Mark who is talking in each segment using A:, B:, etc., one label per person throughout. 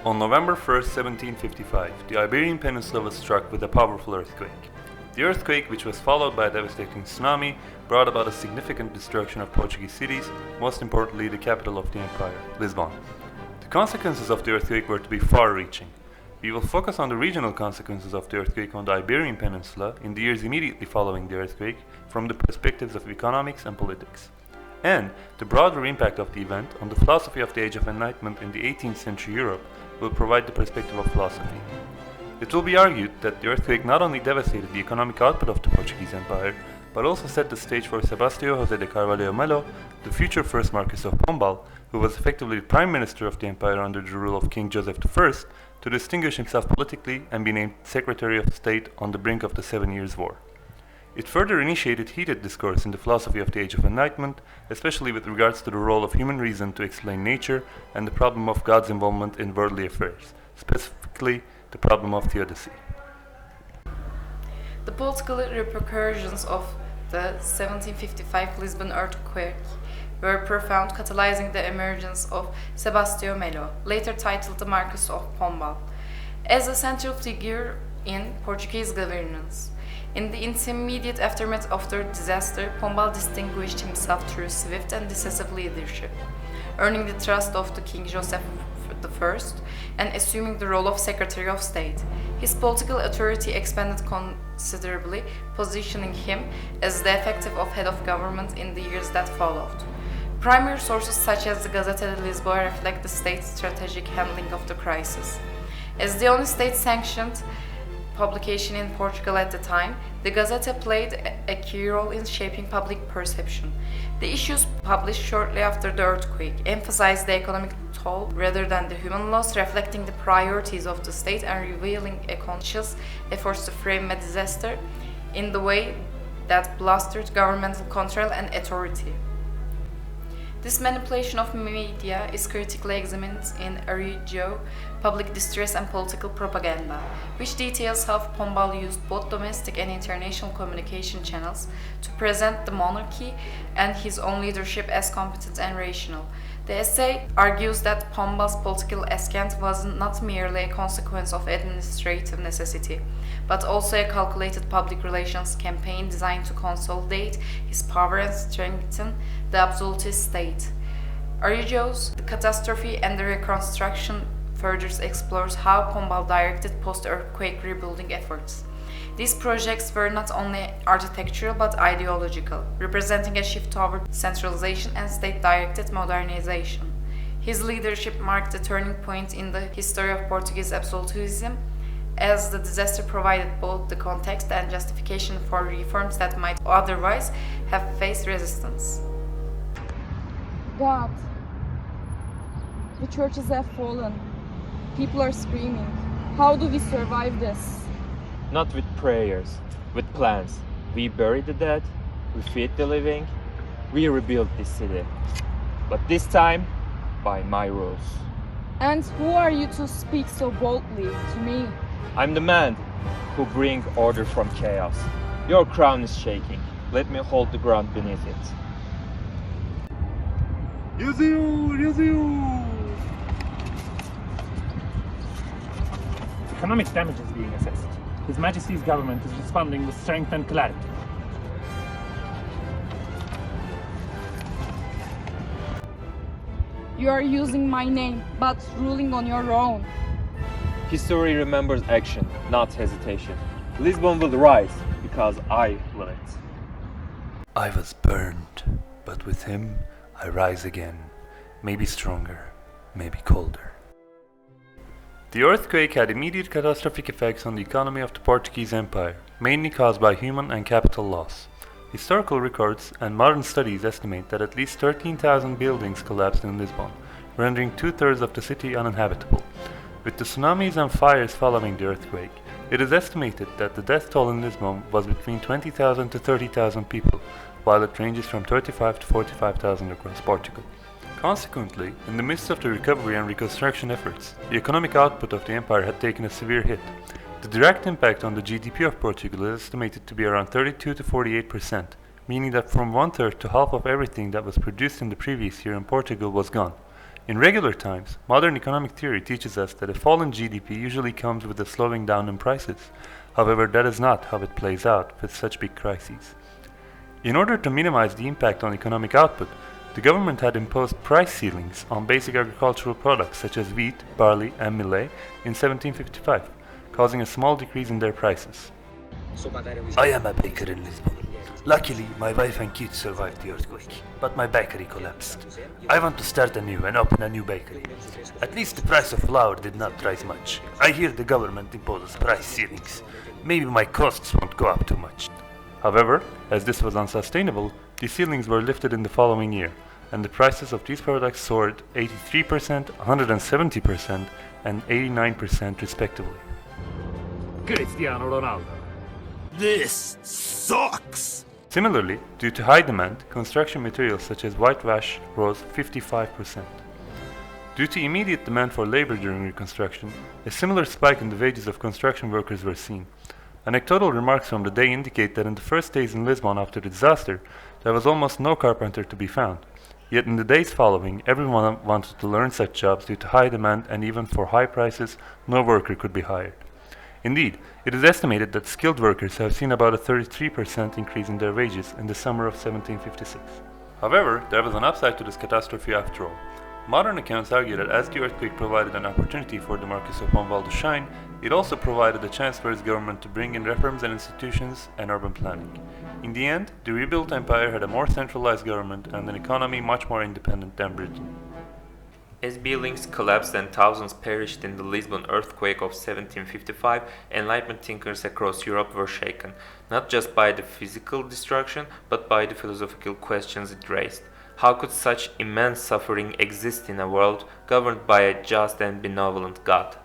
A: On November 1st, 1755, the Iberian Peninsula was struck with a powerful earthquake. The earthquake, which was followed by a devastating tsunami, brought about a significant destruction of Portuguese cities, most importantly the capital of the empire, Lisbon. The consequences of the earthquake were to be far-reaching. We will focus on the regional consequences of the earthquake on the Iberian Peninsula in the years immediately following the earthquake from the perspectives of economics and politics, and the broader impact of the event on the philosophy of the Age of Enlightenment in the 18th century Europe will provide the perspective of philosophy. It will be argued that the earthquake not only devastated the economic output of the Portuguese Empire, but also set the stage for Sebastião José de Carvalho Melo, the future first Marquis of Pombal, who was effectively the prime minister of the empire under the rule of King Joseph I, to distinguish himself politically and be named Secretary of State on the brink of the 7 Years' War. It further initiated heated discourse in the philosophy of the Age of Enlightenment, especially with regards to the role of human reason to explain nature and the problem of God's involvement in worldly affairs, specifically the problem of theodicy.
B: The political repercussions of the 1755 Lisbon earthquake were profound, catalyzing the emergence of Sebastião Melo, later titled the Marquis of Pombal, as a central figure in Portuguese governance. In the intermediate aftermath of the disaster, Pombal distinguished himself through swift and decisive leadership, earning the trust of the King Joseph I and assuming the role of Secretary of State. His political authority expanded considerably, positioning him as the effective head of government in the years that followed. Primary sources such as the Gazeta de Lisboa reflect the state's strategic handling of the crisis. As the only state-sanctioned publication in Portugal at the time, the Gazeta played a key role in shaping public perception. The issues published shortly after the earthquake emphasized the economic toll rather than the human loss, reflecting the priorities of the state and revealing a conscious effort to frame a disaster in the way that blustered governmental control and authority. This manipulation of media is critically examined in Araujo, Public Distress and Political Propaganda, which details how Pombal used both domestic and international communication channels to present the monarchy and his own leadership as competent and rational. The essay argues that Pombal's political ascent was not merely a consequence of administrative necessity, but also a calculated public relations campaign designed to consolidate his power and strengthen the absolutist state. Araujo's The Catastrophe and the Reconstruction further explores how Pombal directed post-earthquake rebuilding efforts. These projects were not only architectural but ideological, representing a shift toward centralization and state-directed modernization. His leadership marked a turning point in the history of Portuguese absolutism, as the disaster provided both the context and justification for reforms that might otherwise have faced resistance.
C: God, the churches have fallen. People are screaming. How do we survive this?
D: Not with prayers, with plans. We bury the dead, we feed the living, we rebuild this city. But this time, by my rules.
C: And who are you to speak so boldly to me?
D: I'm the man who bring order from chaos. Your crown is shaking. Let me hold the ground beneath it.
E: Economic damage is being assessed. His Majesty's government is responding with strength and clarity.
C: You are using my name, but ruling on your own.
D: History remembers action, not hesitation. Lisbon will rise because I will it.
A: I was burned, but with him I rise again, maybe stronger, maybe colder. The earthquake had immediate catastrophic effects on the economy of the Portuguese Empire, mainly caused by human and capital loss. Historical records and modern studies estimate that at least 13,000 buildings collapsed in Lisbon, rendering 2/3 of the city uninhabitable. With the tsunamis and fires following the earthquake, it is estimated that the death toll in Lisbon was between 20,000 to 30,000 people, while it ranges from 35 to 45,000 across Portugal. Consequently, in the midst of the recovery and reconstruction efforts, the economic output of the empire had taken a severe hit. The direct impact on the GDP of Portugal is estimated to be around 32 to 48%, meaning that from 1/3 to half of everything that was produced in the previous year in Portugal was gone. In regular times, modern economic theory teaches us that a fall in GDP usually comes with a slowing down in prices. However, that is not how it plays out with such big crises. In order to minimize the impact on economic output, the government had imposed price ceilings on basic agricultural products such as wheat, barley, and millet in 1755, causing a small decrease in their prices.
F: I am a baker in Lisbon. Luckily, my wife and kids survived the earthquake, but my bakery collapsed. I want to start anew and open a new bakery. At least the price of flour did not rise much. I hear the government imposes price ceilings. Maybe my costs won't go up too much.
A: However, as this was unsustainable, the ceilings were lifted in the following year, and the prices of these products soared 83%, 170%, and 89% respectively.
E: Cristiano Ronaldo.
F: This sucks!
A: Similarly, due to high demand, construction materials such as whitewash rose 55%. Due to immediate demand for labor during reconstruction, a similar spike in the wages of construction workers were seen. Anecdotal remarks from the day indicate that in the first days in Lisbon after the disaster, there was almost no carpenter to be found. Yet in the days following, everyone wanted to learn such jobs due to high demand, and even for high prices, no worker could be hired. Indeed, it is estimated that skilled workers have seen about a 33% increase in their wages in the summer of 1756. However, there was an upside to this catastrophe after all. Modern accounts argue that as the earthquake provided an opportunity for the Marquis of Pombal to shine, it also provided a chance for his government to bring in reforms and institutions and urban planning. In the end, the rebuilt empire had a more centralized government and an economy much more independent than Britain.
G: As buildings collapsed and thousands perished in the Lisbon earthquake of 1755, Enlightenment thinkers across Europe were shaken, not just by the physical destruction, but by the philosophical questions it raised. How could such immense suffering exist in a world governed by a just and benevolent God?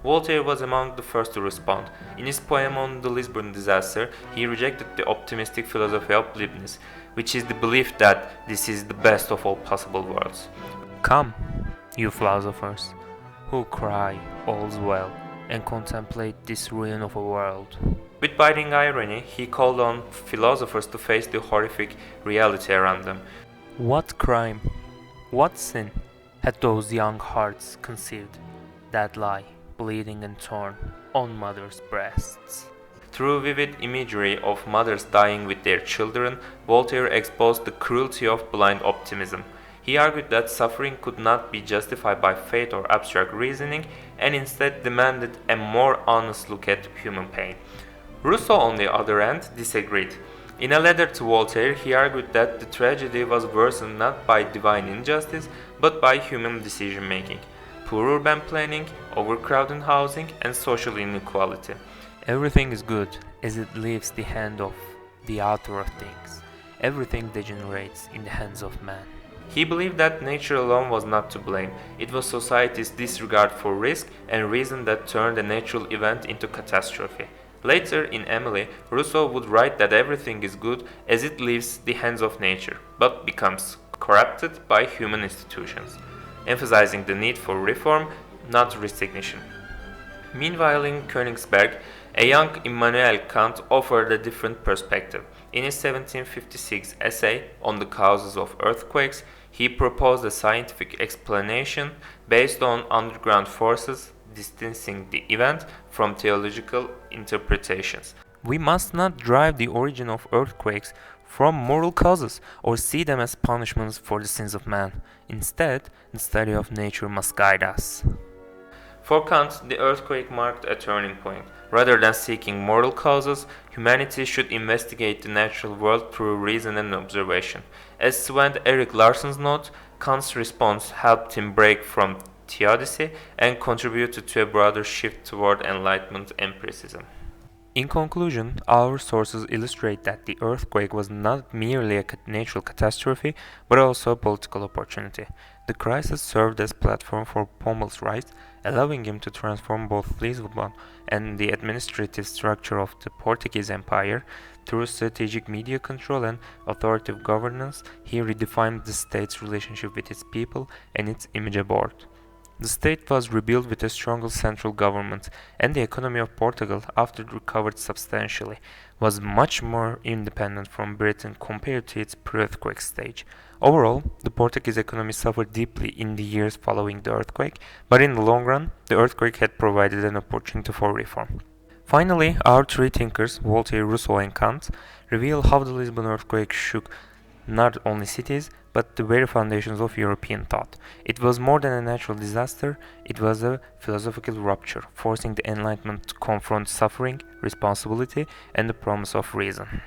G: Voltaire was among the first to respond. In his poem on the Lisbon disaster, he rejected the optimistic philosophy of Leibniz, which is the belief that this is the best of all possible worlds.
H: Come, you philosophers, who cry, all's well, and contemplate this ruin of a world.
G: With biting irony, he called on philosophers to face the horrific reality around them.
H: What crime, what sin had those young hearts conceived that lie, bleeding and torn, on mothers' breasts?
G: Through vivid imagery of mothers dying with their children, Voltaire exposed the cruelty of blind optimism. He argued that suffering could not be justified by faith or abstract reasoning, and instead demanded a more honest look at human pain. Rousseau, on the other hand, disagreed. In a letter to Voltaire, he argued that the tragedy was worsened not by divine injustice, but by human decision-making, poor urban planning, overcrowded housing, and social inequality.
H: Everything is good as it leaves the hand of the author of things. Everything degenerates in the hands of man.
G: He believed that nature alone was not to blame. It was society's disregard for risk and reason that turned a natural event into catastrophe. Later, in Emily, Rousseau would write that everything is good as it leaves the hands of nature, but becomes corrupted by human institutions, emphasizing the need for reform, not resignation. Meanwhile, in Königsberg, a young Immanuel Kant offered a different perspective. In his 1756 essay on the causes of earthquakes, he proposed a scientific explanation based on underground forces, distancing the event from theological interpretations.
H: We must not drive the origin of earthquakes from moral causes or see them as punishments for the sins of man. Instead, the study of nature must guide us.
G: For Kant, the earthquake marked a turning point. Rather than seeking moral causes, humanity should investigate the natural world through reason and observation. As Sven Erik Larsson's note, Kant's response helped him break from theodicy and contributed to a broader shift toward Enlightenment empiricism.
H: In conclusion, our sources illustrate that the earthquake was not merely a natural catastrophe, but also a political opportunity. The crisis served as a platform for Pombal's rise, allowing him to transform both Lisbon and the administrative structure of the Portuguese Empire. Through strategic media control and authoritative governance, he redefined the state's relationship with its people and its image abroad. The state was rebuilt with a stronger central government, and the economy of Portugal, after it recovered substantially, was much more independent from Britain compared to its pre-earthquake stage. Overall, the Portuguese economy suffered deeply in the years following the earthquake, but in the long run, the earthquake had provided an opportunity for reform. Finally, our three thinkers, Voltaire, Rousseau, and Kant, reveal how the Lisbon earthquake shook not only cities, but the very foundations of European thought. It was more than a natural disaster, it was a philosophical rupture, forcing the Enlightenment to confront suffering, responsibility, and the promise of reason.